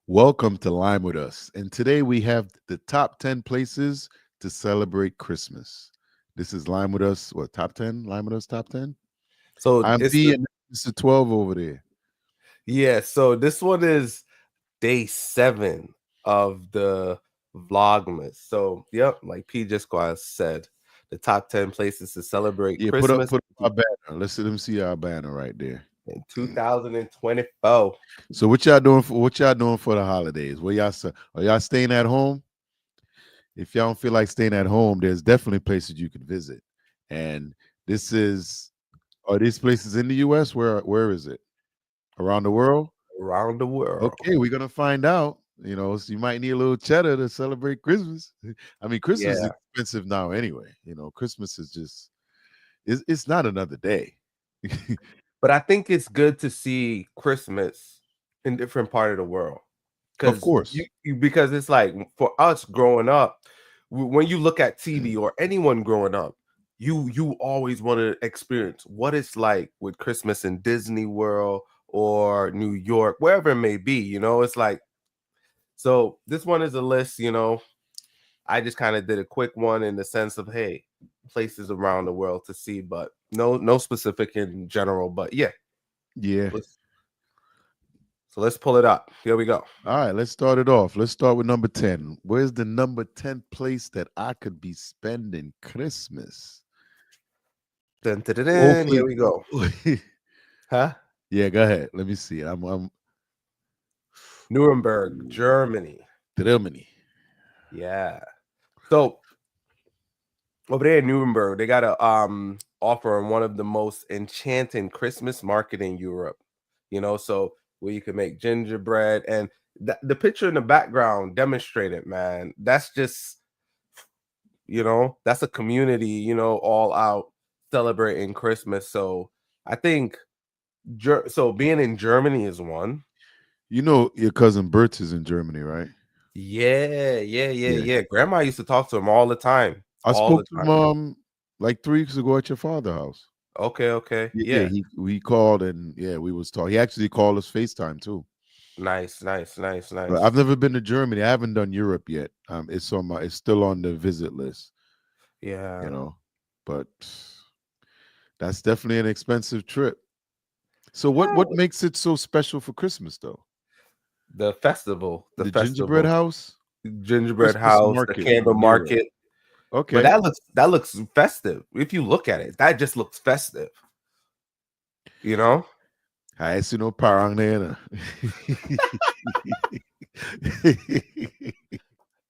Welcome to Lime with Us. And today we have the top 10 places to celebrate Christmas. This is Lime with Us, what, top 10? Lime with Us top 10? So I'm it's B the and Mr. 12 over there. yeah. So this one is day 7 of the Vlogmas. So yep, like P just said, the top 10 places to celebrate Yeah, put up Christmas our banner. Let them see our banner right there. in 2024. So what y'all doing for the holidays? Are y'all staying at home? If y'all don't feel like staying at home, there's definitely places you can visit. And this is are these places in the US? Where is it? Around the world? Around the world. Okay, we're gonna find out. So you might need a little cheddar to celebrate Christmas. I mean, Christmas is Yeah. expensive now anyway. Christmas is just it's not another day. But I think it's good to see Christmas in different part of the world. Of Because course. because it's like for us growing up, when you look at TV or anyone growing up, you always want to experience what it's like with Christmas in Disney World or New York, wherever it may be. It's like, so this one is a list. I just kind of did a quick one in the sense of, hey, places around the world to see, but no specific in general. But yeah, Yeah. so let's pull it up. Here we go. All right, let's start it off. Let's start with number 10. Where's the number 10 place that I could be spending Christmas? Dun, dun, dun, dun. Here Hopefully. we go. Huh? Yeah, go ahead. Let me see. I'm Nuremberg, Germany. Germany. Yeah. So over there in Nuremberg, they got a offer on one of the most enchanting Christmas market in Europe. So where you can make gingerbread, and the picture in the background demonstrated, man. That's just that's a community, all out celebrating Christmas. So I think so being in Germany is one. You know your cousin Bert is in Germany, right? Yeah. Yeah. Grandma used to talk to him all the time. I All the spoke to time. him like 3 weeks ago at your father's house. Okay. Yeah, Yeah. he called and yeah, we was talking. He actually called us FaceTime too. Nice. But I've never been to Germany. I haven't done Europe yet. It's still on the visit list, you Yeah. know. But that's definitely an expensive trip. So what Well, makes it so special for Christmas though? the festival, the The gingerbread festival, house, gingerbread Christmas house, the market candle in Europe. market. But Okay. that looks festive. If you look at it, that just looks festive. You know? I see no parang there.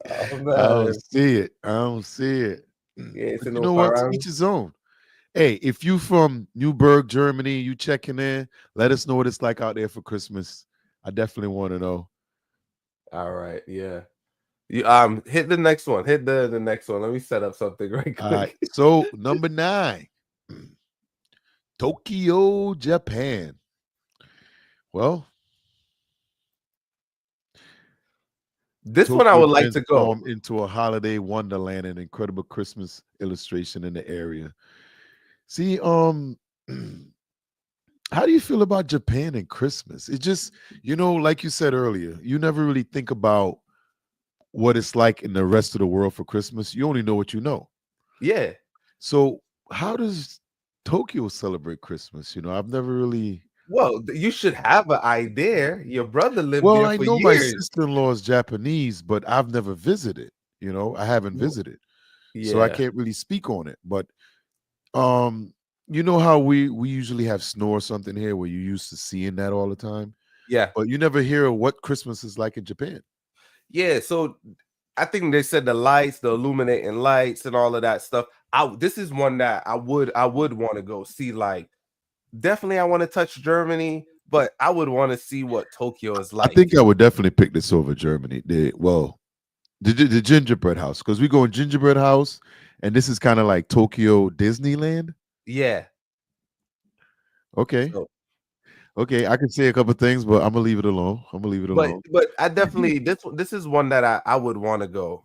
Oh I don't man. see it. I don't see it. Yeah, it's But in you no know what? To each parang. his own. Hey, if you from Newburgh, Germany, you checking in, let us know what it's like out there for Christmas. I definitely want to know. All right, yeah. You hit the next one. Hit the next one. Let me set up something right All right. quick. So number 9, Tokyo, Japan. Well, This one I Tokyo would like to go. transformed into a holiday wonderland and incredible Christmas illustration in the area. See, how do you feel about Japan and Christmas? It just, like you said earlier, you never really think about what it's like in the rest of the world for Christmas. You only know what you know. Yeah. So, how does Tokyo celebrate Christmas? I've never really. Well, you should have an idea. Your brother lived Well, there I for know my years. sister-in-law is Japanese, but I've never visited. I haven't Well, visited, so I yeah. can't really speak on it. But um, you know how we usually have snow or something here, where you used to seeing that all the time, Yeah. but you never hear what Christmas is like in Japan. Yeah. So I think they said the lights, the illuminating lights, and all of that stuff. This is one that I would want to go see. Like, definitely, I want to touch Germany, but I would want to see what Tokyo is I like. think I would definitely pick this over Germany. The gingerbread house, because we go in gingerbread house, and this is kind of like Tokyo Disneyland. Yeah. Okay, So, okay, I can say a couple things, but I'm gonna leave it alone. I'm gonna leave it but alone. but I definitely this is one that I would want to go.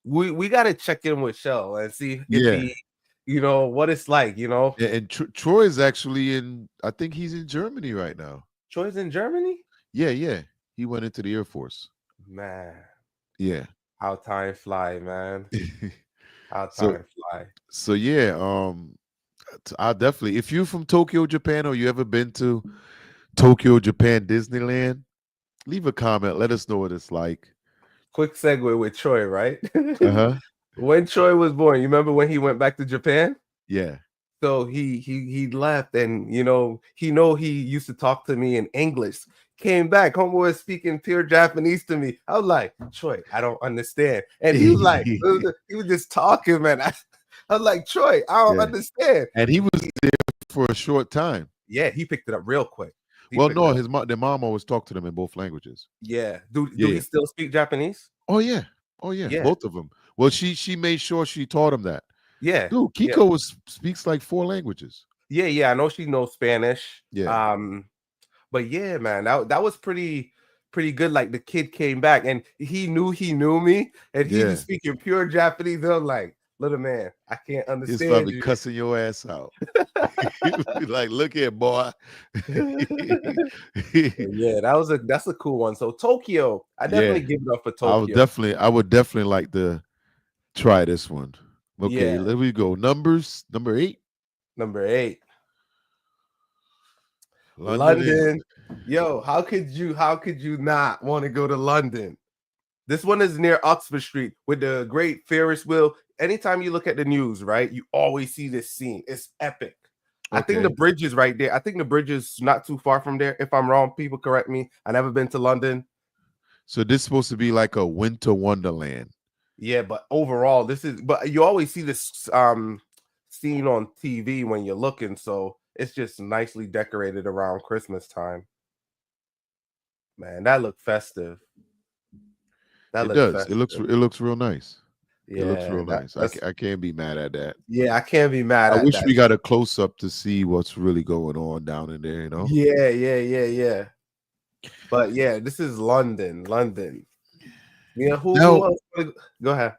We got to check in with Shell and see if Yeah, he, what it's like. yeah, and Troy is actually in. I think he's in Germany right now. Troy's in Germany. Yeah, yeah. He went into the Air Force. Man, Yeah. how time fly, man. How so time fly. so yeah, I definitely, if you're from Tokyo, Japan, or you ever been to Tokyo, Japan, Disneyland, leave a comment. Let us know what it's like. Quick segue with Troy, right? Uh-huh. When Troy was born, you remember when he went back to Japan? Yeah. So he left, and he used to talk to me in English. Came back, homeboy was speaking pure Japanese to me. I was like, Troy, I don't understand. And he was like, he was just talking, man. I was like, Troy, I don't Yeah. understand. And he was there for a short time. Yeah, he picked it up real quick. He Well, picked it no, up. their mom always talked to them in both languages. Yeah. Do Yeah. he still speak Japanese? Oh yeah. Oh yeah. Yeah. Both of them. Well, she made sure she taught him that. Yeah. Dude, Yeah. Kiko speaks like 4 languages. Yeah. Yeah. I know she knows Spanish. Yeah. But yeah, man, that was pretty good. Like the kid came back and he knew me, and he Yeah. was speaking pure Japanese. And I'm like, little man, I can't He's understand probably you. cussing your ass out. Like, look here, boy. Yeah, that's a cool one. So Tokyo, I Yeah. definitely give it up for I Tokyo. would definitely like to try this one. Okay, Yeah. let me go. Number 8. Number 8, London is London. Yo, how could you not want to go to London? This one is near Oxford Street with the great Ferris wheel. Anytime you look at the news, right, you always see this scene. It's epic. I think the okay. bridge is right there. I think the bridge is not too far from there. If I'm wrong, people correct me. I never been to London. So this is supposed to be like a winter wonderland. Yeah, but overall, but you always see this scene on TV when you're looking, so it's just nicely decorated around Christmas time. Man, that looked festive. That It looked does. festive. It looks real nice. It looks Yeah, real nice. I can't be mad at that. yeah, I can't be mad I at wish that. we got a close up to see what's really going on down in there, you know? Yeah. But yeah, this is London. Yeah, who Now, else? Go ahead.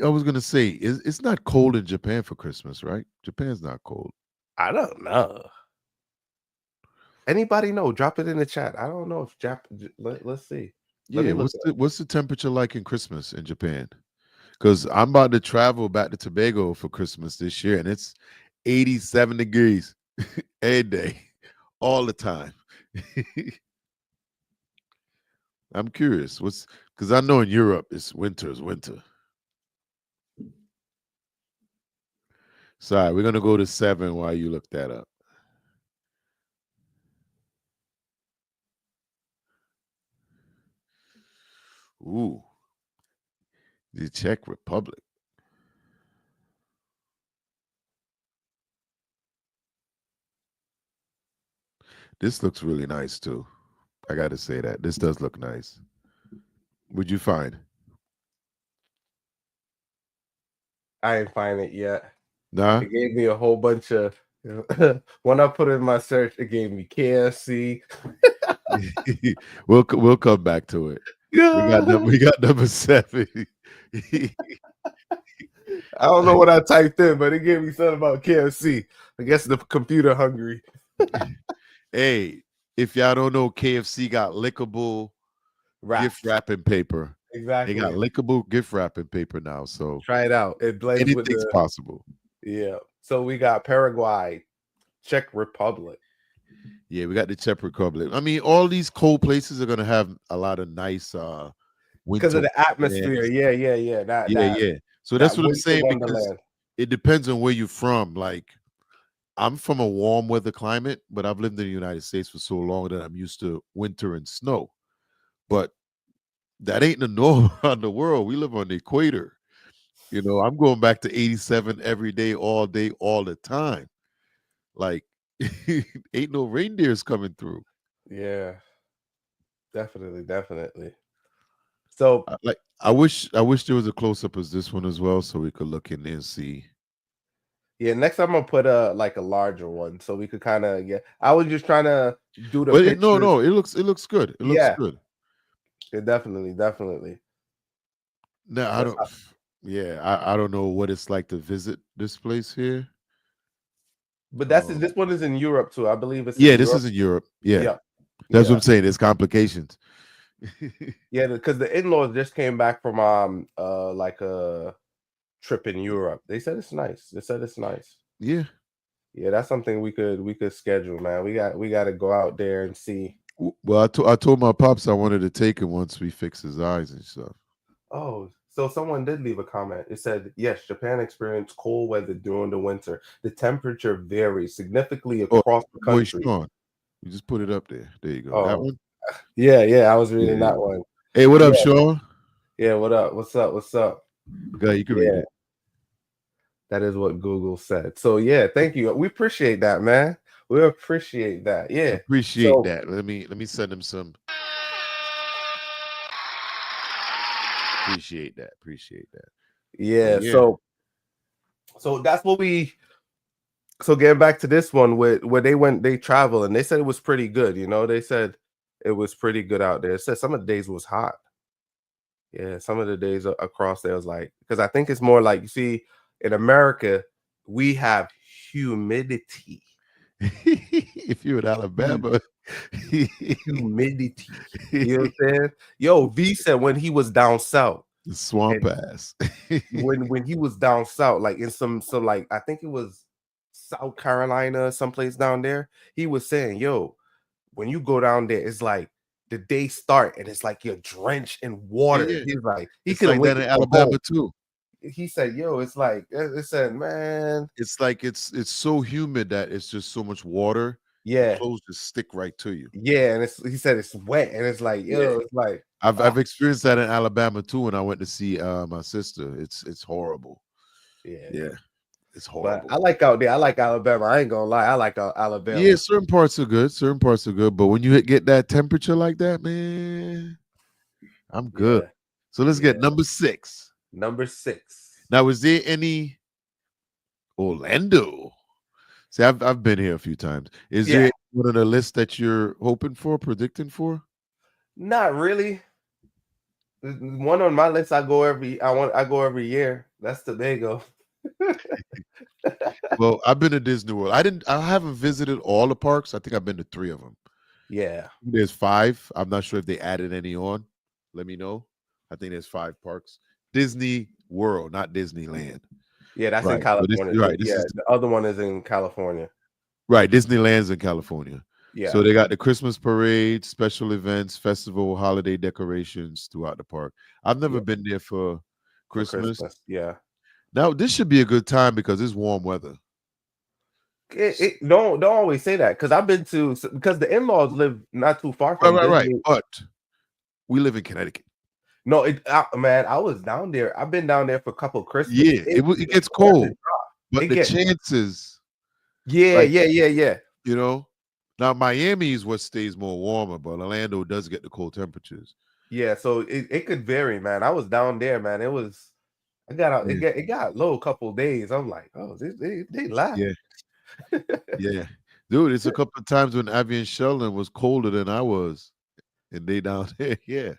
I was gonna say, it's not cold in Japan for Christmas, right? Japan's not cold. I don't know. Anybody know? Drop it in the chat. I don't know if let's see. Let me Yeah, look. what's the temperature like in Christmas in Japan? Because I'm about to travel back to Tobago for Christmas this year, and it's 87 degrees every day, all the time. I'm curious. Because I know in Europe it's winter is winter. Sorry, we're gonna go to 7 while you look that up. Ooh, the Czech Republic. This looks really nice too. I got to say that this does look nice. Would you find? I ain't find it yet. Nah. It gave me a whole bunch of when I put in my search, it gave me KFC. We'll come back to it. We got number 7. I don't know what I typed in, but it gave me something about KFC. I guess the computer hungry. Hey, if y'all don't know, KFC got lickable gift wrapping paper. Exactly. They got lickable gift wrapping paper now. So try it out. It blends with anything's possible. Yeah. So we got Paraguay, Czech Republic. Yeah, we got the Czech Republic. I mean, all these cold places are gonna have a lot of nice winter because of the atmosphere. Yeah. Yeah. So that's what I'm saying, because wonderland. it depends on where you're from. Like, I'm from a warm weather climate, but I've lived in the United States for so long that I'm used to winter and snow. But that ain't the norm around the world. We live on the equator. You know, I'm going back to 87 every day, all the time. Like, ain't no reindeers coming through. Yeah. Definitely. So I wish there was a close up as this one as well, so we could look in there and see. Yeah, next time I'm gonna put a larger one so we could kind of I was just trying to do the But no, it looks good. It looks good. Yeah, definitely. Now I don't know what it's like to visit this place here. But this one is in Europe too. I believe it's this is in Europe. Yeah. That's what I'm saying. There's complications. Yeah, because the in-laws just came back from like a trip in Europe. They said it's nice. They said it's nice. Yeah. Yeah, that's something we could schedule, man. We got to go out there and see. Well, I told my pops I wanted to take him once we fix his eyes and stuff. Oh, so someone did leave a comment. It said, yes, Japan experienced cold weather during the winter. The temperature varies significantly Oh, across the boy, country. Sean, you just put it up there. There you go. That Oh, one. yeah, I was Yeah, reading yeah. that one. Hey, what up, Yeah, Sean? yeah, what up? What's up? What's up? Go ahead, you can read Yeah, it. that is what Google said. So, yeah, thank you. We appreciate that, man. We appreciate that. Yeah. Appreciate So, that. Let me send him some. Appreciate that. Appreciate that. But yeah, yeah, so that's what we so getting back to this one where they travel and they said it was pretty good, they said it was pretty good out there. It said some of the days was hot. Yeah, some of the days across there was like, because I think it's more like, you see, in America, we have humidity. if you're in Hu- Alabama, Humidity. You know what I'm saying? Yo, V said when he was down south, swamp and ass. when he was down south, like in some like I think it was South Carolina, someplace down there, he was saying, yo, when you go down there, it's like the day start and it's like you're drenched in Yeah, water. yeah. He's like, he It's couldn't like wait that to in come home. Alabama too. He said, yo, it's like it said, man, It's like it's so humid that it's just so much water. Your yeah, clothes just stick right to you. yeah. And he said it's wet, and it's like, Yeah. yo, it's like I've ah, experienced that in Alabama too when I went to see my sister. It's horrible. yeah. Yeah, it's But horrible. I like out there. I like Alabama. I ain't gonna lie. I like Yeah, Alabama. certain parts are good. Certain parts are good, but when you get that temperature like that, man, I'm good. Yeah, So let's get yeah. number 6. Number 6. Now, is there any Orlando? See, I've been here a few times. Is Yeah, there one on the list that you're hoping for, predicting for? not really. One on my list. I go every year. That's Tobago. Well, I've been to Disney World. I haven't visited all the parks. I think I've been to 3 of them. Yeah, There's 5. I'm not sure if they added any on. Let me know. I think there's 5 parks. Disney World, not Disneyland. yeah. That's in Right. So this California. you're right. This Yeah, is the other one is in California. right. Disneyland's in California. Yeah, So they got the Christmas parade, special events, festival, holiday decorations throughout the park. I've never yeah. been there for For Christmas. Christmas. Yeah. Now this should be a good time because it's warm weather. Don't always say that because I've been to because the in-laws live not too far Right, from right, right. Disney. But we live in Connecticut. No, man, I was down there. I've been down there for a couple Christmas. Yeah, it It gets doesn't cold, drop. but It the get chances, yeah, like yeah, yeah, yeah. you know, now Miami is what stays more warmer, but Orlando does get the cold temperatures. Yeah, so it could vary, man. I was down there, man. It was I got out. Yeah, It got low a couple days. I'm like, oh, they laugh. yeah, yeah, dude. It's a couple of times when Avi and Sheldon was colder than I was, and they down there. Yeah, it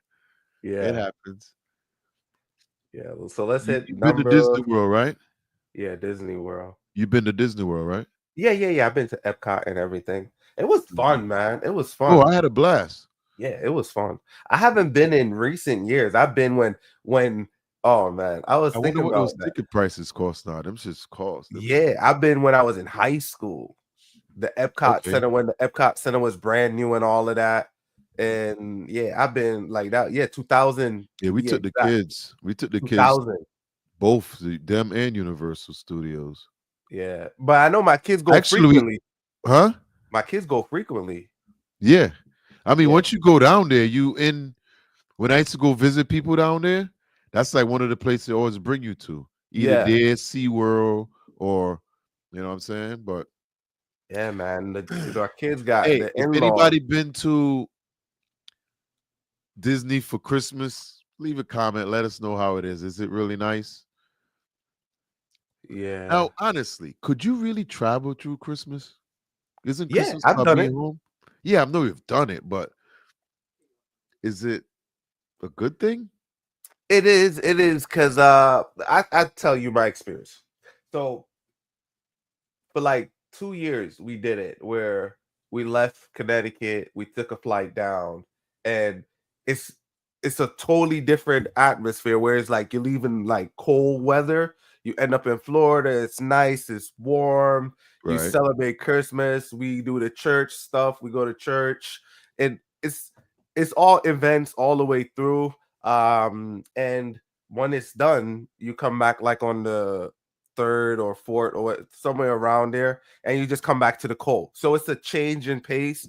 Yeah, happens. yeah. So let's hit You've been to Disney number. World, right? Yeah, Disney World. You've been to Disney World, right? Yeah, yeah, yeah. I've been to Epcot and everything. It was Mhm. fun, man. It was Oh, fun. I had a blast. Yeah, it was fun. I haven't been in recent years. I've been when oh man, I was I wonder thinking what those about that. ticket prices cost now. Them just cost. Them shit. Yeah, I've been when I was in high school. The Epcot Okay. Center when the Epcot Center was brand new and all of that. And yeah, I've been like that. Yeah, 2000 Yeah, to we be took the exact. kids. We took the kids 2000. both them and Universal Studios. Yeah. But I know my kids go Actually, frequently. huh? My kids go frequently. Yeah. I mean, Yeah. once you go down there, when I used to go visit people down there, that's like one of the places they always bring you to. Either Yeah. there, SeaWorld, or you know what I'm saying? But Yeah, man. Our kids got hey, the if in-laws. anybody been to Disney for Christmas, leave a comment. Let us know how it is. Is it really nice? Yeah. Now, honestly, could you really travel through Christmas? Isn't Yeah, Christmas I've about done being it. home? Yeah, I know you've done it, but is it a good thing? It is because I tell you my experience. So for like 2 years we did it where we left Connecticut, we took a flight down, and it's it's a totally different atmosphere. Whereas like you're leaving like cold weather, you end up in Florida. It's nice, it's warm. You Right. celebrate Christmas. We do the church stuff. We go to church, and it's all events all the way through. And when it's done, you come back like on the third or fourth or somewhere around there, and you just come back to the cold. So it's a change in pace.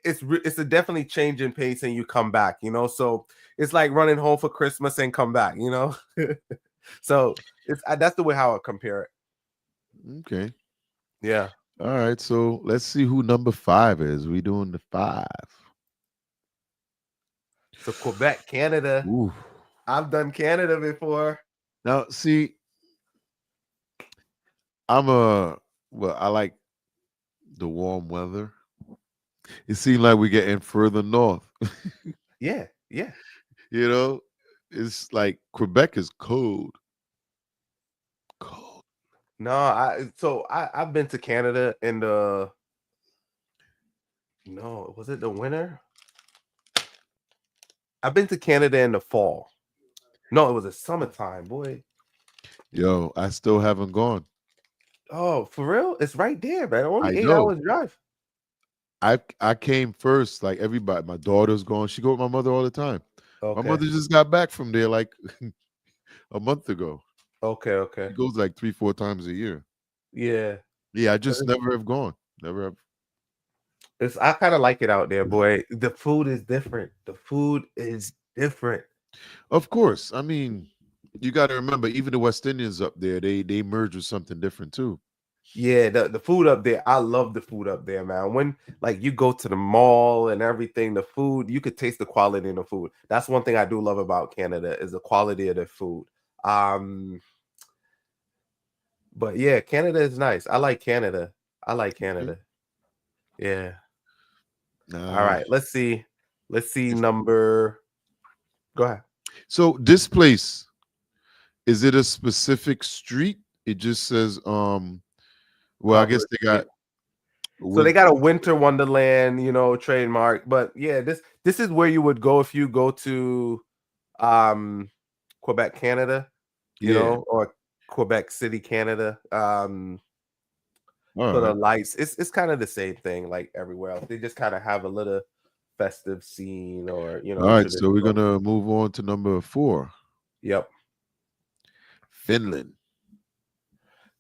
It's a definitely change in pace, and you come back. So it's like running home for Christmas and come back. So that's the way how I compare it. Okay. Yeah. All right. So let's see who number 5 is. We doing the 5. So Quebec, Canada. Ooh. I've done Canada before. Now, see, I like the warm weather. It seems like we're getting further north. Yeah, yeah. It's like Quebec is cold. Cold. No, I've been to Canada in the no, was it the winter? I've been to Canada in the fall. No, it was a summertime, boy. Yo, I still haven't gone. Oh, for real? It's right there, man. I Only 8 know. hours drive. I came first, like everybody. My daughter's going. She go with my mother all the time. My Okay. mother just got back from there like a month ago. Okay. She goes like 3-4 times a year. Yeah. Yeah, I just never have gone. Never have. I kind of like it out there, boy. The food is different. The food is different. Of course. I mean, you got to remember, even the West Indians up there, they merge with something different too. Yeah, the food up there, I love the food up there, man. When like you go to the mall and everything, the food, you could taste the quality in the food. That's one thing I do love about Canada is the quality of the food. But yeah, Canada is nice. I like Canada. I like Okay. Canada. Yeah. All Nah. right, let's see. Let's see number. Go ahead. So this place, is it a specific street? It just says well, I guess Cover. they Yeah. got So they winter. got a winter wonderland, trademark. But yeah, this is where you would go if you go to um Quebec, Canada, Yeah. or Quebec City, Canada. All For the right. lights, it's kind of the same thing like everywhere else. They just kind of have a little festive scene or All right. So we're traditional. gonna move on to number 4. Yep. Finland.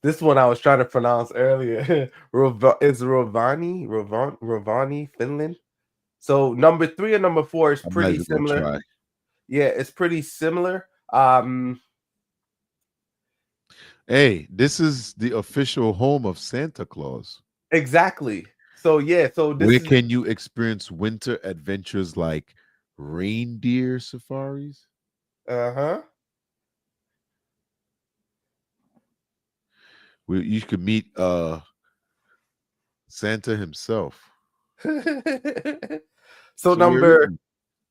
This one I was trying to pronounce earlier. Is Rovani, Finland. So number 3 and number 4 is I'm not pretty even gonna similar. try. Yeah, it's pretty similar. Hey, this is the official home of Santa Claus. Exactly. So yeah, so this Where is can you experience winter adventures like reindeer safaris? uh-huh. Where you could meet Santa himself. So So where is number he?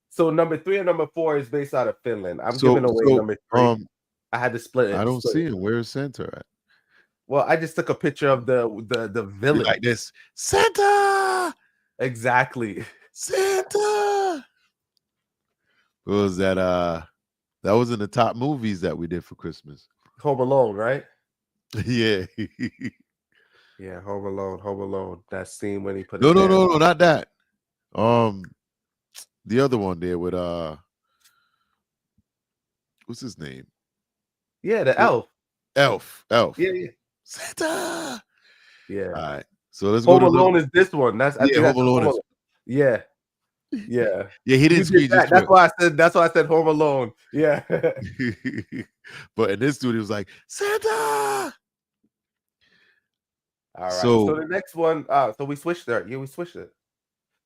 so number 3 and number 4 is based out of Finland. I'm So giving away so number 3. um I had to split I it. don't Split see it. him. Where is Santa at? Well, I just took a picture of the You villain. like this? Santa! Exactly. Santa! What was that? That was in the top movies that we did for Christmas. Home Alone, right? Yeah. Yeah, Home Alone, Home Alone. That scene when he put No, his no, hand. no, no, not that. The other one there with what's his name? Yeah, the What elf. Elf. Elf. Yeah. Santa. Yeah. All right. So let's go Home to Alone number. is this one. I Yeah, think Home that's Alone Home is. Alone. Yeah. Yeah. Yeah, he You didn't did scream that. just for. That's why I said Home Alone. Yeah. But in this dude, he was like Santa. All right. So So the next one, so we switched there. Yeah, we switched it.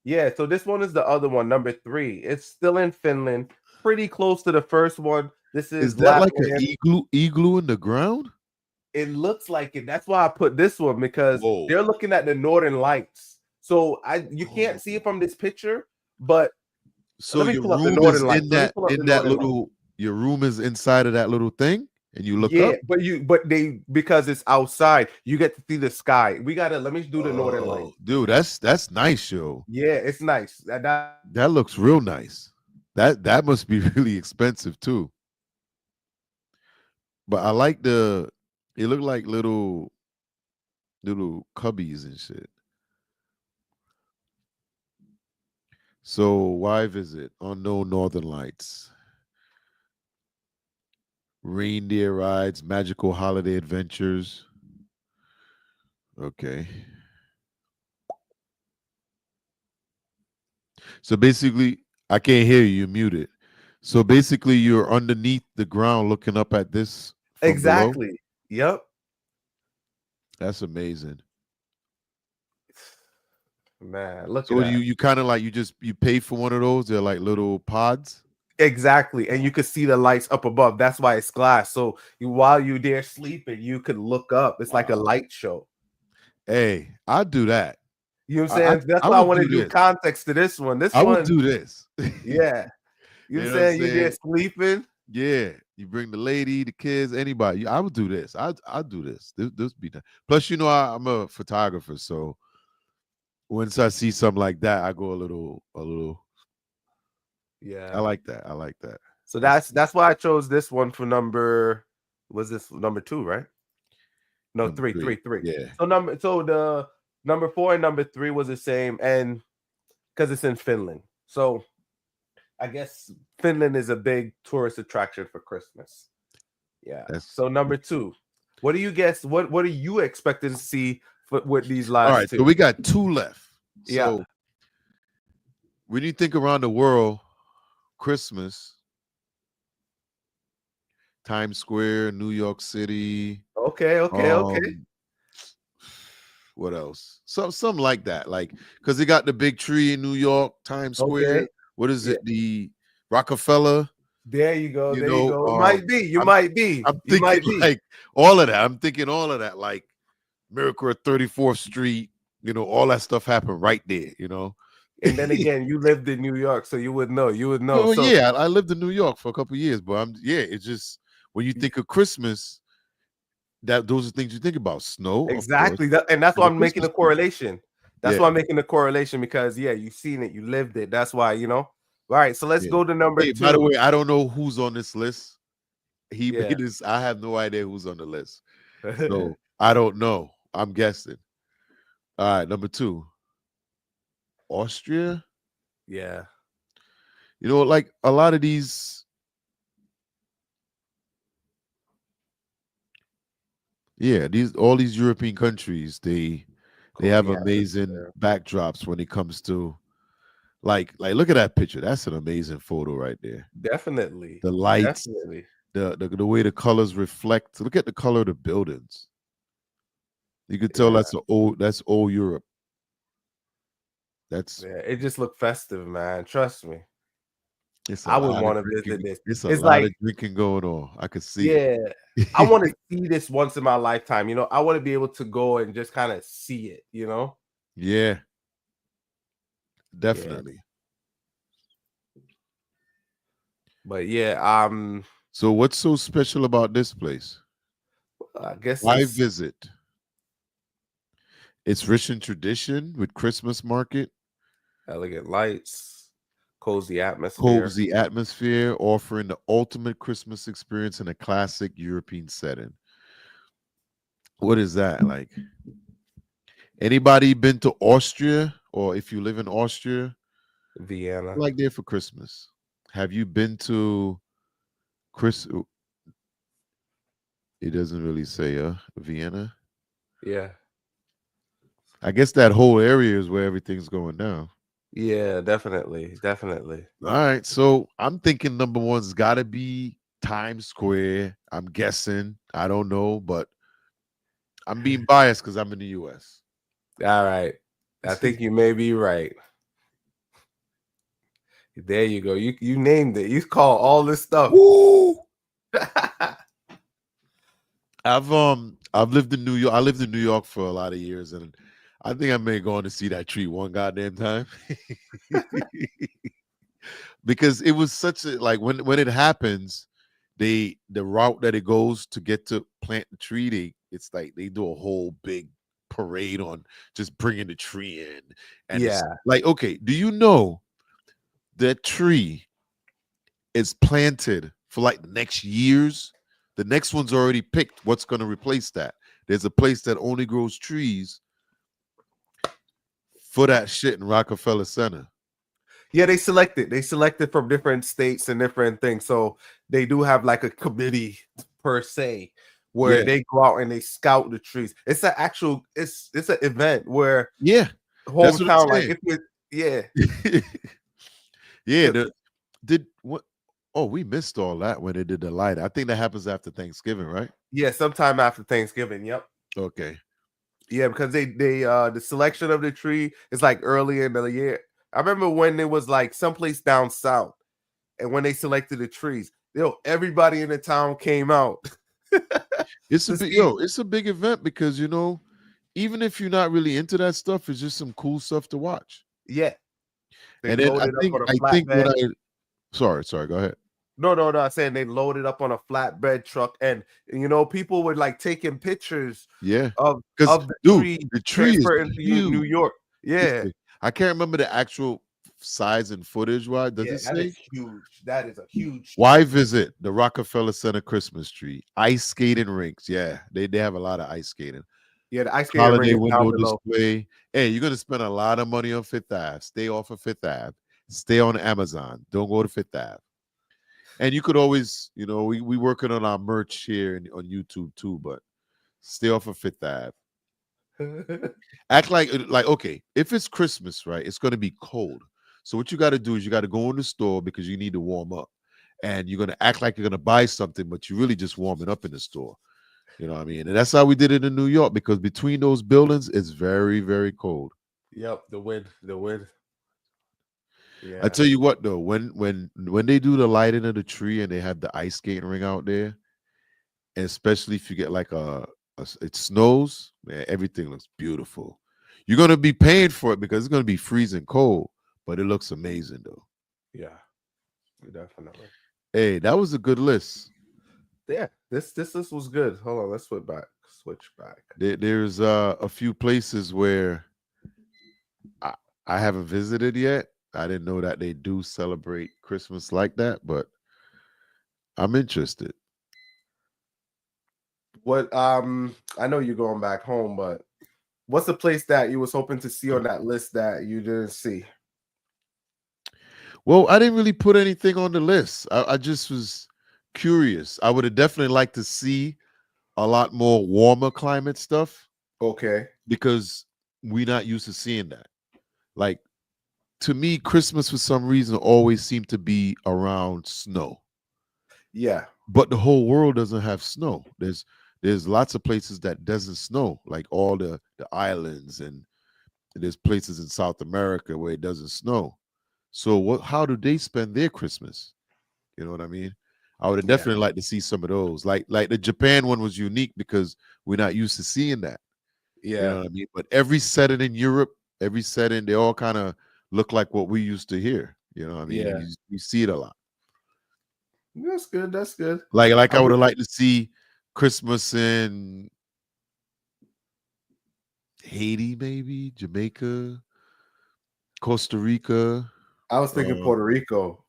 Yeah, so this one is the other one, number 3. It's still in Finland, pretty close to the first one. This is is that like an Lapland. igloo in the ground? It looks like it. That's why I put this one because Whoa. they're looking at the northern lights. So you can't see it from this picture, but So let me your pull up the room is northern lights. Let me pull up the in that northern lights. little. Your room is inside of that little thing, and you look Yeah, up. but they because it's outside, you get to see the sky. Let me do the northern lights. Oh, dude, that's nice, yo. Yeah, it's nice. That looks real nice. That must be really expensive too. But I like the. It looked like little cubbies and shit. So why visit? Unknown Northern Lights, reindeer rides, magical holiday adventures. Okay. So basically, I can't hear you. You're muted. So basically, you're underneath the ground looking up at this from below. Exactly. Yep. That's amazing. Man, look at So that. you kind of like you pay for one of those. They're like little pods. Exactly. And you could see the lights up above. That's why it's glass. So while you're there sleeping, you could look up. It's like a Wow. light show. Hey, I'd do that. You know what I'm I, I saying? That's I why I would want to do do this. context to this one. This I would one, do this. yeah. You know what You I'm know what I'm saying? You're there saying? sleeping. Yeah, you bring the lady, the kids, anybody. I would do this. I'd do this. This be done. Plus, I'm a photographer, so once I see something like that, I go a little. I Yeah. like that. I like that. So That's that's why I chose this one for number. Was this number 2, right? No, number three, three. three, three. Yeah, So the number 4 and number 3 was the same, and because it's in Finland. So I guess Finland is a big tourist attraction for Christmas. Yeah. that's So number 2, what do you guess? What are you expecting to see with these all last right. So two? we got two left. Yeah. So when you think around the world, Christmas, Times Square, New York City, Okay. Okay. Okay. um, what else? Something like that. Like because they got the big tree in New York, Times Square. Okay. What is Yeah. it? The Rockefeller. There you go. You There you know, go. It might be. You I'm might be. I'm You thinking might be. like all of that. I'm thinking all of that. Like Miracle at 34th Street. All that stuff happened right there. And then again, you lived in New York, so you would know. You would know. Well, So yeah, I lived in New York for a couple of years, but it's just when you think of Christmas, those are things you think about. Snow, of course, exactly. And that's and why the I'm making Christmas a tree. correlation. That's Yeah, why I'm making a correlation because you've seen it, you lived it. That's why, All right, so let's yeah. go to number Hey, by the 2. way, I don't know who's on this list. He Yeah. made this. I have no idea who's on the list, so I don't know. I'm guessing. All right, number 2, Austria. Yeah. Like a lot of these. Yeah, all these European countries, they have Cozy amazing atmosphere. backdrops when it comes to look at that picture. That's an amazing photo right there. Definitely. The lights, Definitely. the way the colors reflect. Look at the color of the buildings. You could tell Yeah. that's old Europe. That's Yeah. It just looked festive, man. Trust me. it's a I would lot of want to visit drinking. this. It's a It's lot like, of drinking going on. I could see yeah, I it. want to see this once in my lifetime. I want to be able to go and just kind of see it. Yeah, Yeah. definitely. But yeah, So what's so special about this place? I guess Why it's visit? It's rich in tradition with Christmas market, elegant lights, cozy atmosphere. cozy atmosphere, offering the ultimate Christmas experience in a classic European setting. What is that like? Anybody been to Austria, or if you live in Austria, Vienna. like there for Christmas? Have you been to Chris? It doesn't really say Vienna. Yeah. I guess that whole area is where everything's going down. Yeah, definitely. Definitely. All right, so I'm thinking number one's got to be Times Square. I'm guessing. I don't know, but I'm being biased because I'm in the U.S. All right. I think you may be right. There you go. You named it. You call all this stuff. Woo! I've lived in New York. I lived in New York for a lot of years, and I think I may go on to see that tree one goddamn time. Because it was such a like when it happens, the route that it goes to get to plant the tree, it's like they do a whole big parade on just bringing the tree in, and it's Yeah. like, okay, do you know that tree it's planted for like the next years. The next one's already picked. What's going to replace that? There's a place that only grows trees for that shit in Rockefeller Center. Yeah, they selected. They selected from different states and different things. So they do have like a committee per se where Yeah. they go out and they scout the trees. It's an actual. It's an event where Yeah. That's what I'm hometown, like saying. if it, yeah, Yeah. Did what? Oh, we missed all that when they did the light. I think that happens after Thanksgiving, right? yeah, sometime after Thanksgiving. Yep. Okay. Yeah, because they the selection of the tree is like early in the year. I remember when it was like someplace down south, and when they selected the trees, everybody in the town came out. It's a to big see. it's a big event because even if you're not really into that stuff, it's just some cool stuff to watch. Yeah, they And then I loaded up think on a I think what flatbed. I sorry, go ahead. No, I'm saying they loaded up on a flatbed truck, and people were like taking pictures Yeah. of Because the dude, tree the tree is transferring to New huge. York. It's Yeah, big. I can't remember the actual size and footage. Why does yeah, it that say? is huge. That is a huge Why tree. visit the Rockefeller Center Christmas tree? Ice skating rinks. Yeah, they have a lot of ice skating. Yeah, the ice skating ring Holiday is down window below. display. Hey, you're gonna spend a lot of money on Fifth Ave. Stay off of Fifth Ave. Stay on Amazon. Don't go to Fifth Ave. And you could always, we working on our merch here on YouTube too, but stay off of Fifth Ave. Act like okay, if it's Christmas, right? It's gonna be cold. So what you got to do is you got to go in the store because you need to warm up, and you're gonna act like you're gonna buy something, but you're really just warming up in the store. You know what I mean? And that's how we did it in New York because between those buildings, it's very, very cold. Yep, the wind. I Yeah, tell you what though, when they do the lighting of the tree and they have the ice skating ring out there, and especially if you get like it snows, man, everything looks beautiful. You're gonna be paying for it because it's gonna be freezing cold, but it looks amazing though. yeah, definitely. Hey, that was a good list. Yeah, this was good. Hold on, let's switch back. There's a few places where I, I haven't visited yet. I didn't know that they do celebrate Christmas like that, but I'm interested. What I know you're going back home, but what's the place that you was hoping to see on that list that you didn't see? Well, I didn't really put anything on the list. I just was curious. I would have definitely liked to see a lot more warmer climate stuff Okay. because we're not used to seeing that. Like to me, Christmas for some reason always seemed to be around snow. Yeah. But the whole world doesn't have snow. There's lots of places that doesn't snow, like all the islands, and there's places in South America where it doesn't snow. So how do they spend their Christmas? You know what I mean? I would have Yeah. definitely liked to see some of those. Like the Japan one was unique because we're not used to seeing that. You know Yeah. what I mean? But every setting in Europe, every setting, they all kind of look like what we used to hear. You know what I mean? Yeah. You see it a lot. That's good. That's good. Like I I would would have liked to see Christmas in Haiti, maybe Jamaica, Costa Rica. I was thinking Uh, Puerto Rico.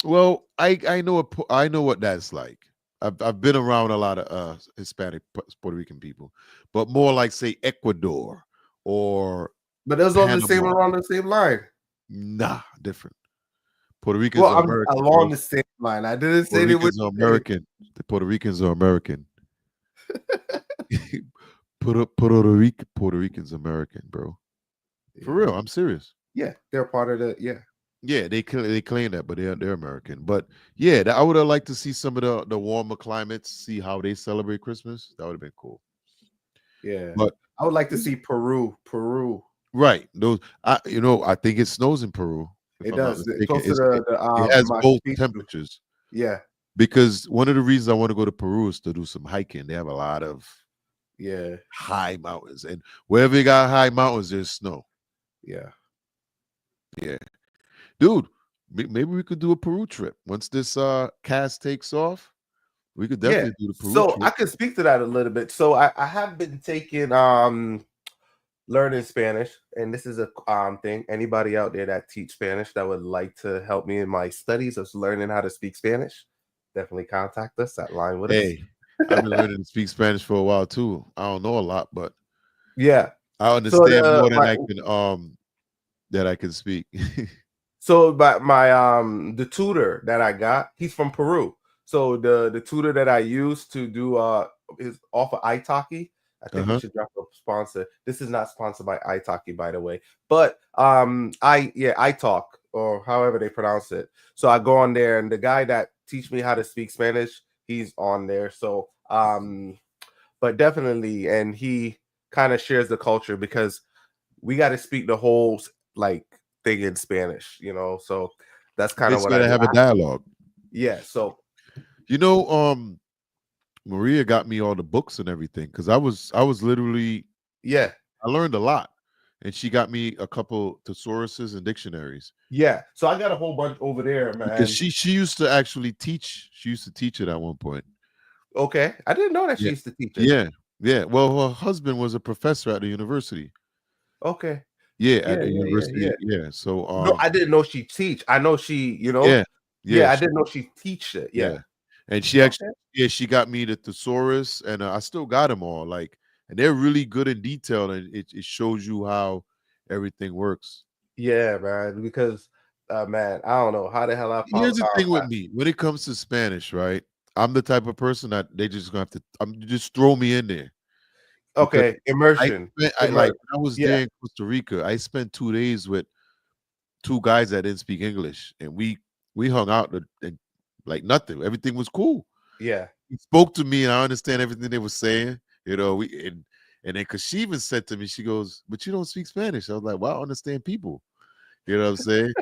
well, I know what that's like. I've been around a lot of Hispanic Puerto Rican people, but more like say Ecuador or But it was on the same Panama. around the same line. Nah, different. Puerto Ricans Well, are I'm American, along bro. the same line. I didn't say Puerto they were Ricans are the same. American. The Puerto Ricans are American. Puerto Ricans American, bro. For real, I'm serious. Yeah, they're part of the Yeah, they claim that, but they're American. But yeah, I would have liked to see some of the warmer climates, see how they celebrate Christmas. That would have been cool. Yeah. But I would like to see Peru. right, those I think it snows in Peru, if It I'm not does. mistaken. Close to It has Machu both Picchu. temperatures Yeah. because one of the reasons I want to go to Peru is to do some hiking. They have a lot of Yeah. high mountains, and wherever you got high mountains, there's snow. Yeah. Yeah, dude, maybe we could do a Peru trip once this cast takes off. We could Yeah. definitely do the Peru So I trip. could speak to that a little bit. So I have been taking learning Spanish, and this is a thing. Anybody out there that teach Spanish that would like to help me in my studies of learning how to speak Spanish, definitely contact us at Line with us. Hey, I've been learning to speak Spanish for a while too. I don't know a lot, but Yeah. I So understand more my than I can speak. so my the tutor that I got, he's from Peru. So the tutor that I use to do is off of italki. I think we Uh-huh. should drop a sponsor. This is not sponsored by italki, by the way. But italk, or however they pronounce it. So I go on there, and the guy that teach me how to speak Spanish, he's on there. So but definitely, and he kind of shares the culture because we got to speak the whole like thing in Spanish, you know. So that's kind of what Basically, I to do. have a dialogue. Yeah. So You know, Maria got me all the books and everything because I was literally yeah, I learned a lot, and she got me a couple thesauruses and dictionaries yeah. So I got a whole bunch over there, because man. she used to actually teach. She used to teach it at one point. Okay, I didn't know that she Yeah, used to teach it. yeah, yeah. Well, her husband was a professor at the university. Okay. Yeah, at Yeah, the yeah, yeah, yeah. university. Yeah. So No, I didn't know she teach. I know she, yeah, yeah, yeah, I didn't know she teach it. yeah. Yeah. And she actually, Okay. yeah, she got me the thesaurus, and I still got them all. Like, and they're really good in detail, and it shows you how everything works. Yeah, man. Because man, I don't know how the hell I found Here's the thing with me when it comes to Spanish, right? I'm the type of person that they just gonna have to. Just throw me in there because okay, immersion. I like when I was Yeah, there in Costa Rica. I spent 2 days with two guys that didn't speak English, and we hung out and like nothing. Everything was cool. yeah. He spoke to me, and I understand everything they were saying. You know, and then because she even said to me, she goes, "But you don't speak Spanish." I was like, "Well, I understand people." You know what I'm saying?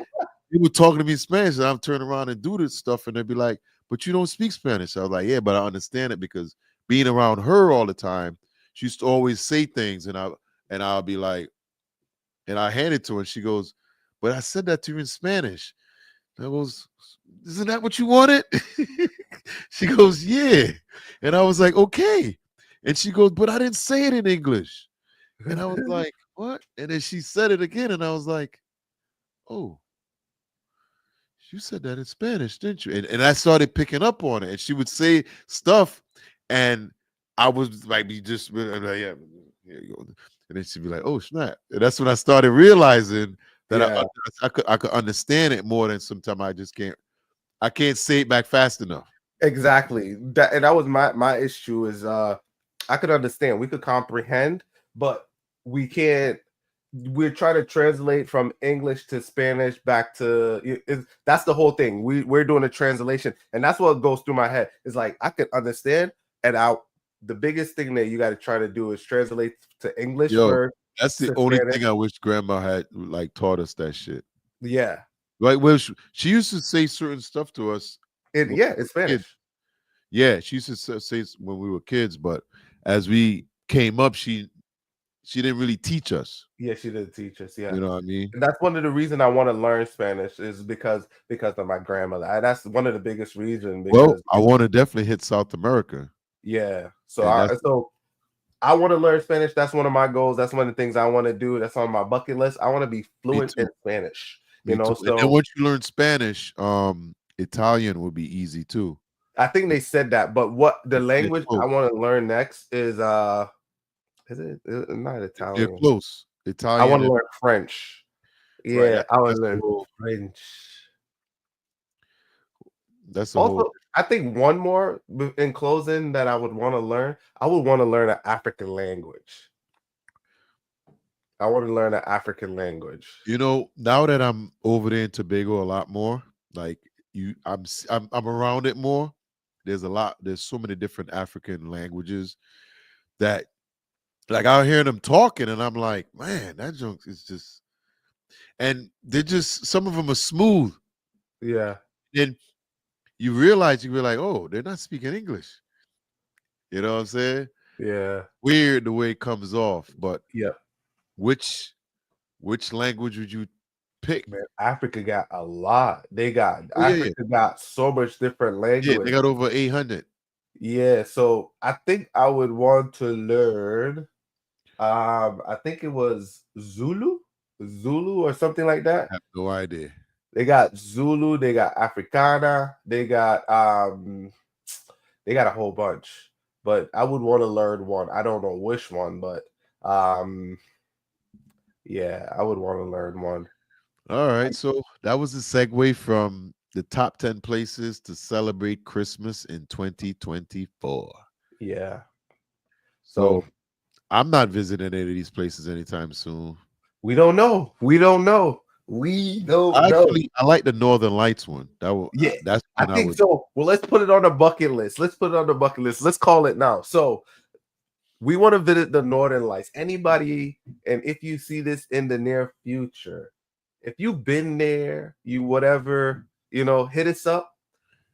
People talking to me in Spanish, and I'm turning around and do this stuff, and they'd be like, "But you don't speak Spanish." I was like, "Yeah, but I understand it because being around her all the time, she used to always say things, and I'll be like, and I hand it to her, and she goes, "But I said that to you in Spanish." And I goes, "Isn't that what you wanted?" She goes, "Yeah," and I was like, "Okay," and she goes, "But I didn't say it in English," and I was like, "What?" And then she said it again, and I was like, "Oh, you said that in Spanish, didn't you?" And I started picking up on it, and she would say stuff, and I was like, "Be just like, yeah, here you go," and then she'd be like, "Oh snap!" And that's when I started realizing that Yeah, I could understand it more than sometimes I can't say it back fast enough. exactly. That was my issue is I could understand, we could comprehend, but we can't. We're trying to translate from English to Spanish back to that's the whole thing. We're doing a translation, and that's what goes through my head. It's like I could understand, and the biggest thing that you got to try to do is translate to English Yo, first that's the to only Spanish. thing I wish grandma had like taught us that shit. Yeah, Like, well, she used to say certain stuff to us when we it's were kids. Spanish. Yeah, she used to say when we were kids, but as we came up, she didn't really teach us. Yeah, she did teach us. Yeah. You know what I mean? And that's one of the reasons I want to learn Spanish is because of my grandmother. That's one of the biggest reasons Well, because I want to definitely hit South America, yeah. So and that's I want to learn Spanish. That's one of my goals. That's one of the things I want to do. That's on my bucket list. I want to be me fluent in too. Spanish. You Me know, too. And then so once you learn Spanish, Italian will be easy too. I think they said that. But what the They're language I close. want to learn next is it not They're Italian? close. I want Italian to and learn French. right. Yeah, I want to That's the learn whole. French. That's the whole. Also, I think one more in closing that I would want to learn. I would want to learn an African language. I want to learn an African language. You know, now that I'm over there in Tobago a lot more, like I'm around it more. There's a lot. There's so many different African languages that, like, I hear them talking, and I'm like, man, that junk is just. And they're just some of them are smooth. Yeah, Then you be like, oh, they're not speaking English. You know what I'm saying? yeah, Weird the way it comes off, but yeah. which which language would you pick? Man, Africa got a lot. Oh yeah, yeah, Africa got so much different yeah. They language. got over 800. Yeah, so I think I would want to learn. I think it was Zulu or something like that. I have no idea. They got Zulu, they got Africana, they got a whole bunch. But I would want to learn one. I don't know which one, but um yeah, I would want to learn one. All right, so that was a segue from the top 10 places to celebrate Christmas in 2024. Yeah. So So I'm not visiting any of these places anytime soon. we don't know. We don't know. We don't know. Actually, I like the Northern Lights one. Yeah, That's I one I think would. so. Well, let's put it on the bucket list. Let's put it on the bucket list. Let's call it now. So we want to visit the Northern Lights. Anybody, and if you see this in the near future, if you've been there, you whatever, hit us up.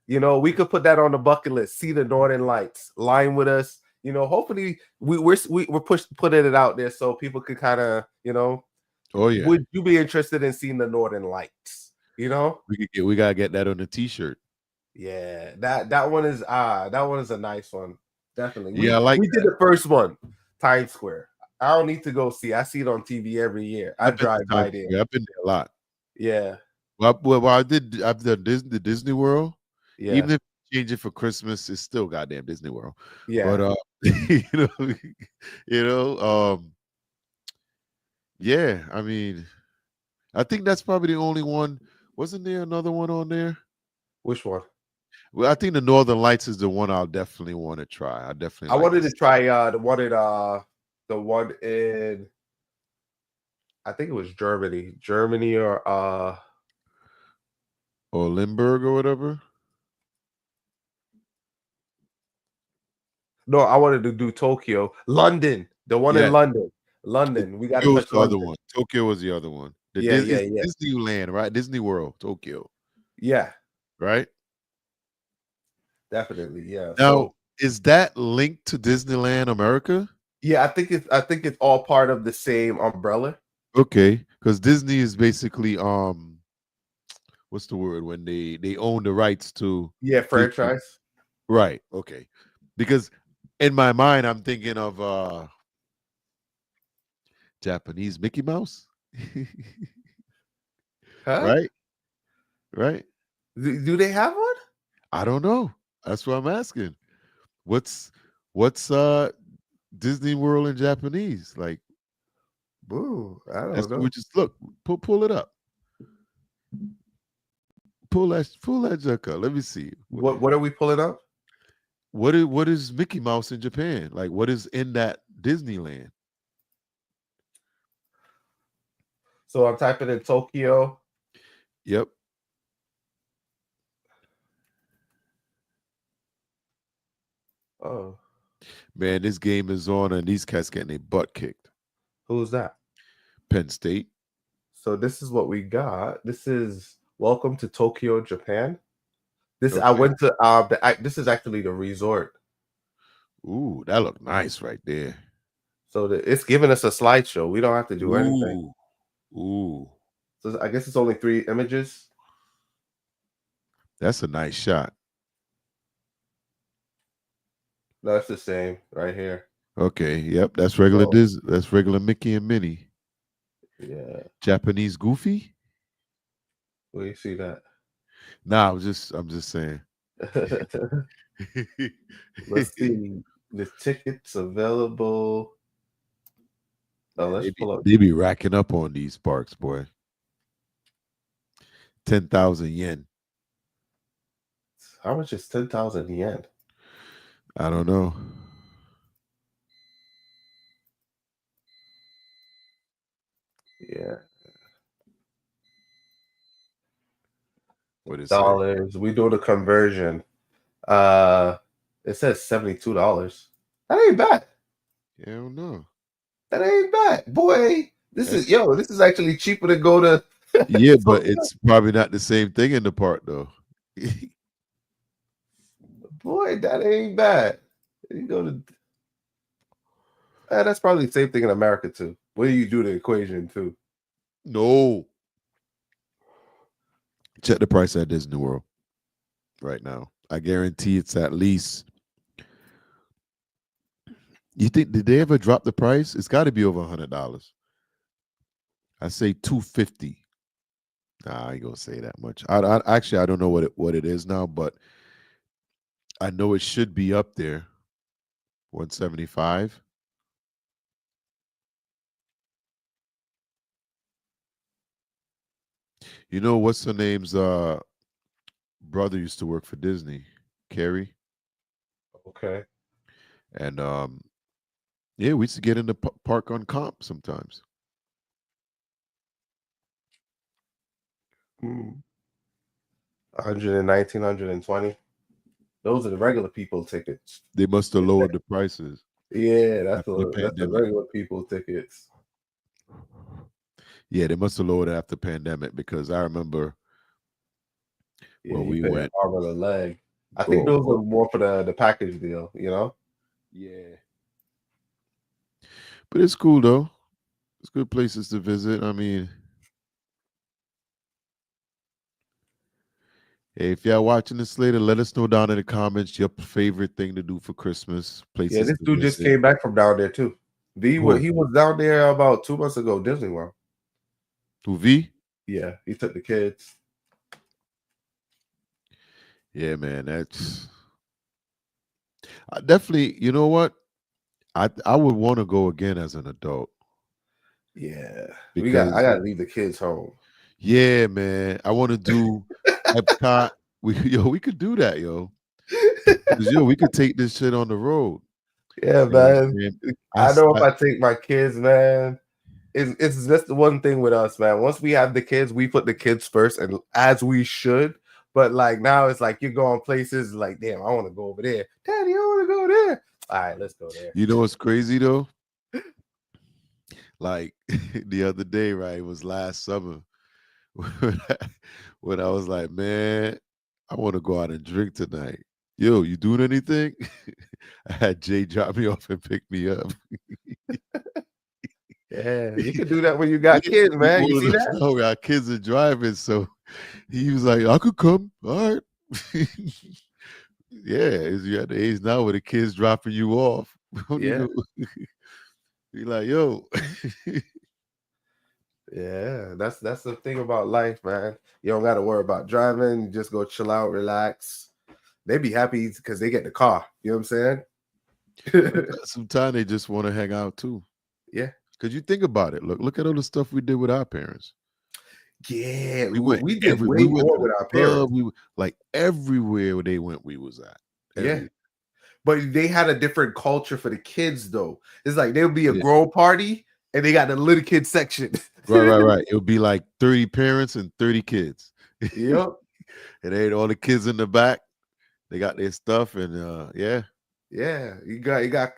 We could put that on the bucket list. See the Northern Lights. Line with us. Hopefully we're putting it out there so people could kind of, Oh yeah, would you be interested in seeing the Northern Lights? we gotta get that on the T-shirt. Yeah, that one is a nice one. Definitely. Yeah, We I like we did that. the first one, Times Square. I don't need to go see. I see it on TV every year. I I've been to drive by Times there. Square. I've been there a lot. Yeah, Well, I've done the Disney World. yeah, Even if you change it for Christmas, it's still goddamn Disney World. yeah. But you know, you know, yeah. I mean, I think that's probably the only one. Wasn't there another one on there? Which one? Well, I think the Northern Lights is the one I'll definitely want to try. I I definitely like wanted to this. try the one in I think it was Germany. Germany or Or Limburg or whatever. no, I wanted to do Tokyo. London. The one in Yeah, London. London. We gotta Tokyo was touch the other London. one. Tokyo was the other one. Yeah, yeah, It's yeah. Disneyland, right? Disney World, Tokyo, Yeah, right? definitely. Yeah. Now, So is that linked to Disneyland America? yeah, I think it's all part of the same umbrella. Okay, because Disney is basically what's the word when they own the rights to Yeah, Disney, franchise. right? Okay, because in my mind I'm thinking of Japanese Mickey Mouse, Huh? right? Right? Do they have one? I don't know. That's what I'm asking. What's what's Disney World in Japanese? Like Boo, I that's don't what we know. just look. Pull it up. Pull that junk up. Let me see. What are we pulling up? What is Mickey Mouse in Japan? Like what is in that Disneyland? So I'm typing in Tokyo. Yep. Oh, Man, this game is on and these cats getting their butt kicked. who's that? Penn State. So this is what we got. This is Welcome to Tokyo, Japan. This I Okay. went to this is actually the resort. Ooh, that look nice right there. So it's giving us a slideshow. We don't have to do anything. Ooh. Ooh. So I guess it's only 3 images. That's a nice shot. No, it's the same right here. Okay. Yep. That's regular So That's regular Mickey and Minnie. yeah, Japanese Goofy? well, you see that. Nah, I'm just saying. Let's see the tickets available. Oh, Man, let's pull up. they be racking up on these parks, boy. 10,000 yen. How much is 10,000 yen? I don't know. Yeah, What it say? dollars. We do the conversion. Uh, it says $72. That ain't bad. Yeah, I don't know. That ain't bad, boy. This is That's yo. This is actually cheaper to go to. yeah, but Tokyo. it's probably not the same thing in the park though. Boy, that ain't bad. You go to. That's probably the same thing in America too. What do you do the equation too? No. Check the price at Disney World right now. I guarantee it's at least You think did they ever drop the price? It's got to be over $100. I say 250. Nah, I ain't gonna say that much. Actually I don't know what it is now, but I know it should be up there. 175. You know what's her name's brother used to work for Disney, Carrie, Okay. and yeah, we used to get in the park on comp sometimes. 119, 120. Those are the regular people tickets. They must have lowered the prices Yeah, after the that's the pandemic. regular people tickets. Yeah, they must have lowered it after pandemic because I remember Yeah, when you we pay an went. arm and a leg. I think Oh, those are oh, more for the package deal, you know? yeah, but it's cool though. It's good places to visit. I mean, hey, if y'all watching this later, let us know down in the comments your favorite thing to do for Christmas, Yeah, places this to dude just visit. came back from down there too. Who? He was down there about 2 months ago, Disney World. Who V? Yeah, he took the kids. Yeah, man. That's I definitely. You know what? I would want to go again as an adult Yeah. I because gotta leave the kids home. yeah, man. I want to do Epcot. We could do that, yo. 'Cause, yo, we could take this shit on the road. Yeah, man. And I know if I take my kids, man, it's just the one thing with us, man. Once we have the kids, we put the kids first, and as we should. But like now, it's like you're going places like, damn, I want to go over there. Daddy, I want to go there. All right, let's go there. you know what's crazy though? Like the other day, right? It was last summer when I was like, man, I want to go out and drink tonight. Yo, you doing anything? I had Jay drop me off and pick me up. Yeah, you can do that when you got kids, We man. You old see enough that? now, our kids are driving, so he was like, I could come. All right. Yeah, you at the age now where the kids dropping you off. What do you Yeah, do? Be like, yo. yeah. That's the thing about life, man. You don't got to worry about driving. You just go chill out, relax. They be happy because they get the car. You know what I'm saying? Sometimes they just want to hang out too. Yeah. Because you think about it. Look at all the stuff we did with our parents. Yeah, We went we did way we went more to with the our club. parents. Like everywhere they went, we was at. Yeah, Every but they had a different culture for the kids, though. It's like there'll be a yeah. grown party and they got the little kid section. Right. It would be like 30 parents and 30 kids. Yep. And they had all the kids in the back. They got their stuff and yeah. Yeah, you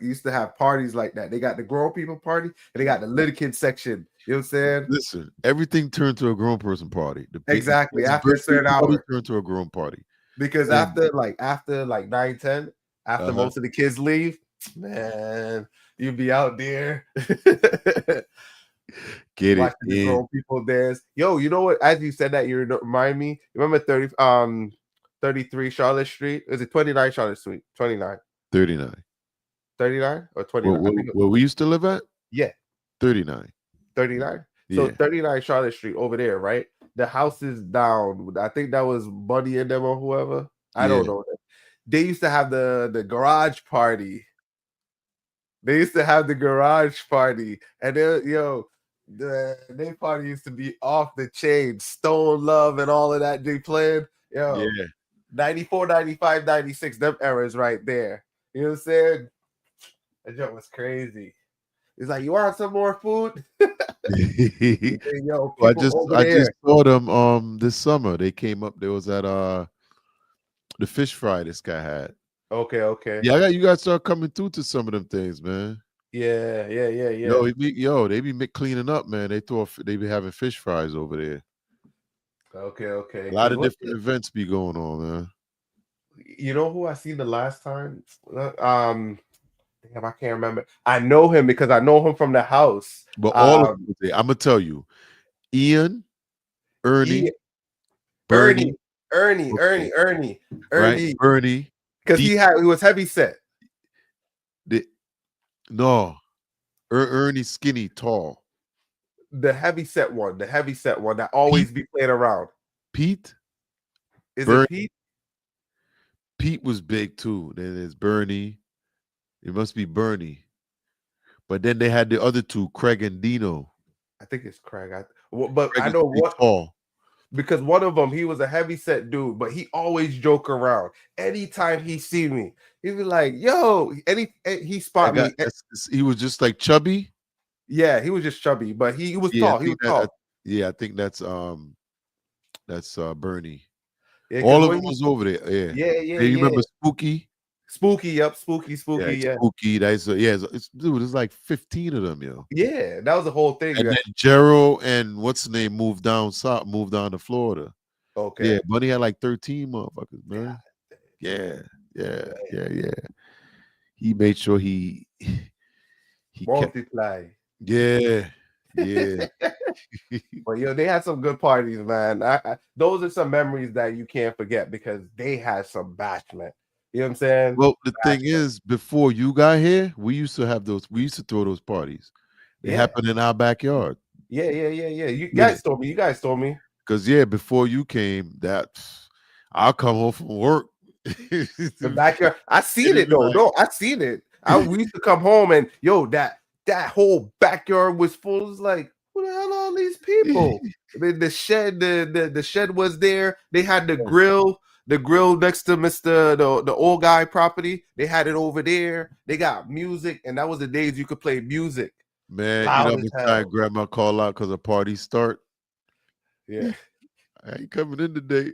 used to have parties like that. They got the grown people party and they got the little kid section. You know what I'm saying? Listen, everything turned to a grown person party. The Exactly. kid's After a birthday certain party hour. turned to a grown party. Because And after 9, 10, after uh-huh. most of the kids leave, man, you be out there. Get it Watching the in. grown people dance. Yo, you know what? As you said that, you remind me. Remember 33 Charlotte Street? Is it 29 Charlotte Street? 29. 39. 39 or Where, 29? I where, think where we used to live at? yeah, 39. 39. So Yeah. 39 Charlotte Street over there, right? The house is down. I think that was Buddy and them or whoever. I Yeah. don't know. They used to have the garage party. They used to have the garage party, and their party used to be off the chain. Stone Love and all of that they playing. Yo, Yeah. 94, 95, 96, them eras right there. You know what I'm saying? That joke was crazy. It's like, you want some more food? Yo, I people just over I just there. saw them this summer. They came up. There was at the fish fry this guy had. Okay. Yeah, you guys start coming through to some of them things, man. Yeah. They be cleaning up, man. They be having fish fries over there. Okay. A lot Because of different events be going on, man. you know who I seen the last time? Damn, I can't remember. I know him because I know him from the house. But all of them, I'm gonna tell you, Ian, E- Ernie, Ernie, Bernie, Ernie, okay, Ernie, Ernie, right? Ernie, Bernie, because D, he was heavy set. the, No, Ernie skinny, tall. The heavy set one that always Pete, be playing around. Pete, Is it Bernie. Pete? Pete was big too. Then there's Bernie. It must be Bernie. But then they had the other two, Craig and Dino. I think it's Craig. But Craig I is know pretty what, tall. because one of them, he was a heavy set dude, but he always joke around. Anytime he see me, he be like, "Yo," he I spot got me. he was just like chubby. Yeah, he was just chubby, but he was Yeah, I tall. He was think tall. yeah, I think that's Bernie. Yeah, because All of them when was over there. Yeah. Hey, you yeah. remember Spooky? Spooky, yep, Yeah, Spooky, yeah. Spooky. That's yeah, dude, there's like 15 of them, yo. Yeah, that was the whole thing. And then Gerald and what's the name moved down south, moved down to Florida. Yeah, Okay. Bunny had like 13 motherfuckers, man. God, Yeah, yeah, man. yeah, yeah. He made sure he kept Multiply. yeah, yeah. But yo, they had some good parties, man. Those are some memories that you can't forget because they had some bashment. You know what I'm saying? Well, the thing Bashment. is, before you got here, we used to throw those parties. They Yeah, happened in our backyard. yeah. You Yeah. guys told me. You guys told me. Cause yeah, before you came, that I'll come home from work. The And backyard. I seen it'd it be though. like, No, I seen it. We used to come home and yo, that whole backyard was full. It was like, who the hell are all these people? The shed, the shed was there. They had the grill next to the old guy property. They had it over there. They got music, and that was the days you could play music man, you know, loud I'm as gonna try and hell. grab my call out because the party start. Yeah, I ain't coming in today.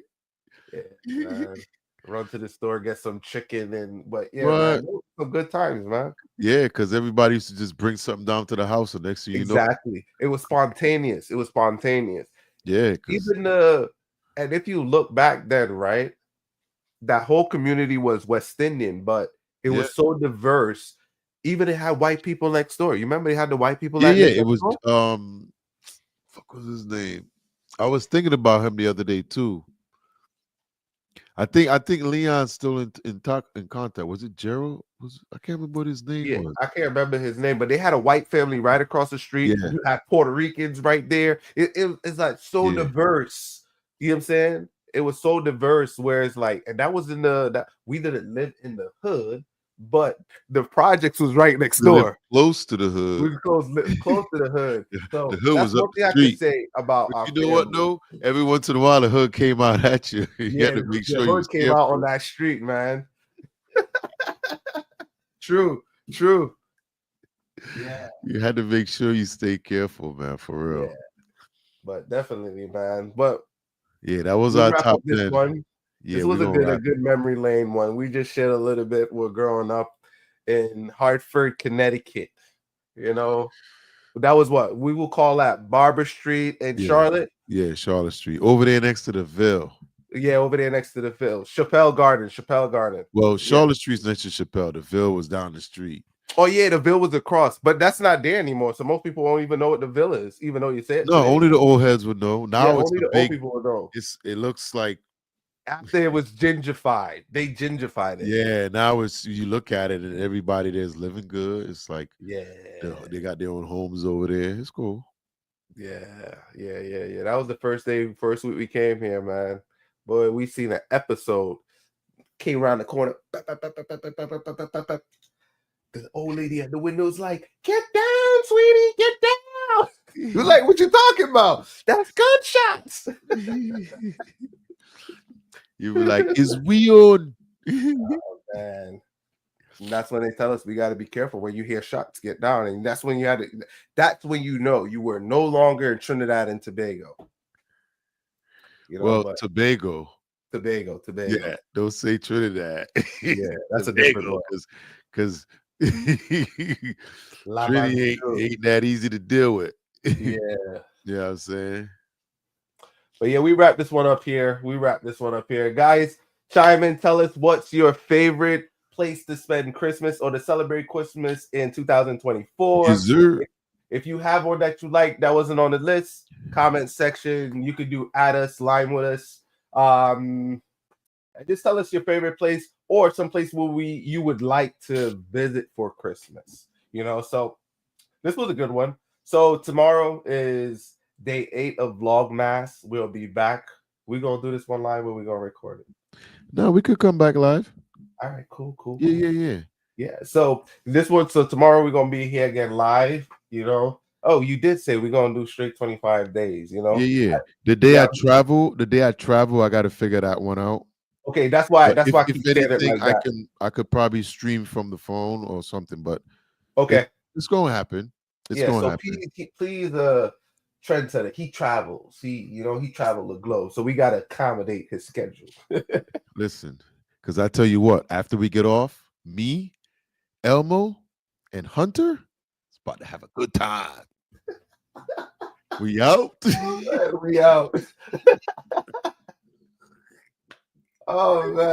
yeah, man. Run to the store, get some chicken, but yeah, man, What? those were some good times, man. Yeah, because everybody used to just bring something down to the house, and next thing you know, Exactly. It was spontaneous. It was spontaneous. yeah, because Even and if you look back then, right, that whole community was West Indian, but it yeah, was so diverse. Even it had white people next door. You remember they had the white people yeah, that yeah. lived It next was door? fuck was his name? I was thinking about him the other day too. I think Leon's still in contact. Was it Gerald? I can't remember what his name Yeah, was. I can't remember his name, but they had a white family right across the street. Yeah, You had Puerto Ricans right there. It's like so yeah. diverse. You know what I'm saying? It was so diverse, where it's like, and that was in that we didn't live in the hood, but the projects was right next We lived door. close to the We hood. were close to the hood. The So hood that's was up one the thing I could street. say about But our you know what family. though? Every once in a while the hood came out at you. You had Yeah, to make the sure you was hood came out on careful. that street, man. True, true. Yeah, You had to make sure you stay careful, man, for yeah, real. but definitely, man. But Yeah, that was we our wrap up top this 10. one. Yeah, This we're was gonna a wrap it. good memory lane one. We just shared a little bit. We're growing up in Hartford, Connecticut. You know, that was what we will call that Barber Street in Yeah, Charlotte. yeah, Charlotte Street. Over there next to the Ville. Yeah, over there next to the field. Chappelle Garden. Chappelle Garden. Well, Yeah. Charlotte Street's next to Chappelle. The Ville was down the street. Oh yeah, the Ville was across, but that's not there anymore. So most people won't even know what the Ville is, even though you say it No, today. only the old heads would know. Yeah, Now it's only a the old big, people will know. it looks like, After it was gingified, they gingified it. yeah, now it's, you look at it and everybody there's living good. It's like Yeah, they got their own homes over there. It's cool. yeah. That was the first week we came here, man. Boy, we seen an episode. Came around the corner. The old lady at the window was like, "Get down, sweetie, get down." He was like, "What you talking about? That's gunshots." You be like, is we on? And that's when they tell us we got to be careful when you hear shots get down, and that's when that's when you know you were no longer in Trinidad and Tobago. You know, Well, but Tobago. Tobago. Yeah, don't say Trinidad. Yeah, that's a different Tobago, one. because Lapland Trinity too. ain't that easy to deal with. Yeah. You know what I'm saying? But yeah, we wrap this one up here. Guys, chime in, tell us what's your favorite place to spend Christmas or to celebrate Christmas in 2024. Yes, sir. If you have one that you like that wasn't on the list, comment section. You could do add us, line with us. Just tell us your favorite place or some place where you would like to visit for Christmas. You know, so this was a good one. So tomorrow is day 8 of Vlogmas. We'll be back. We're gonna do this one live, or we're gonna record it. No, we could come back live. All right, cool. Yeah. Yeah. So this one, so tomorrow we're gonna be here again live, you know. Oh, you did say we're gonna do straight 25 days, you know. Yeah. The Yeah. day I travel, I got to figure that one out. Okay, that's why But I if keep saying it anything, like that. I could probably stream from the phone or something. But Okay. it's gonna happen. It's Yeah. gonna So happen. please, trendsetter. He travels. He traveled the globe. So we gotta accommodate his schedule. Listen, because I tell you what, after we get off, me, Elmo, and Hunter, it's about to have a good time. We out. We out. Oh man.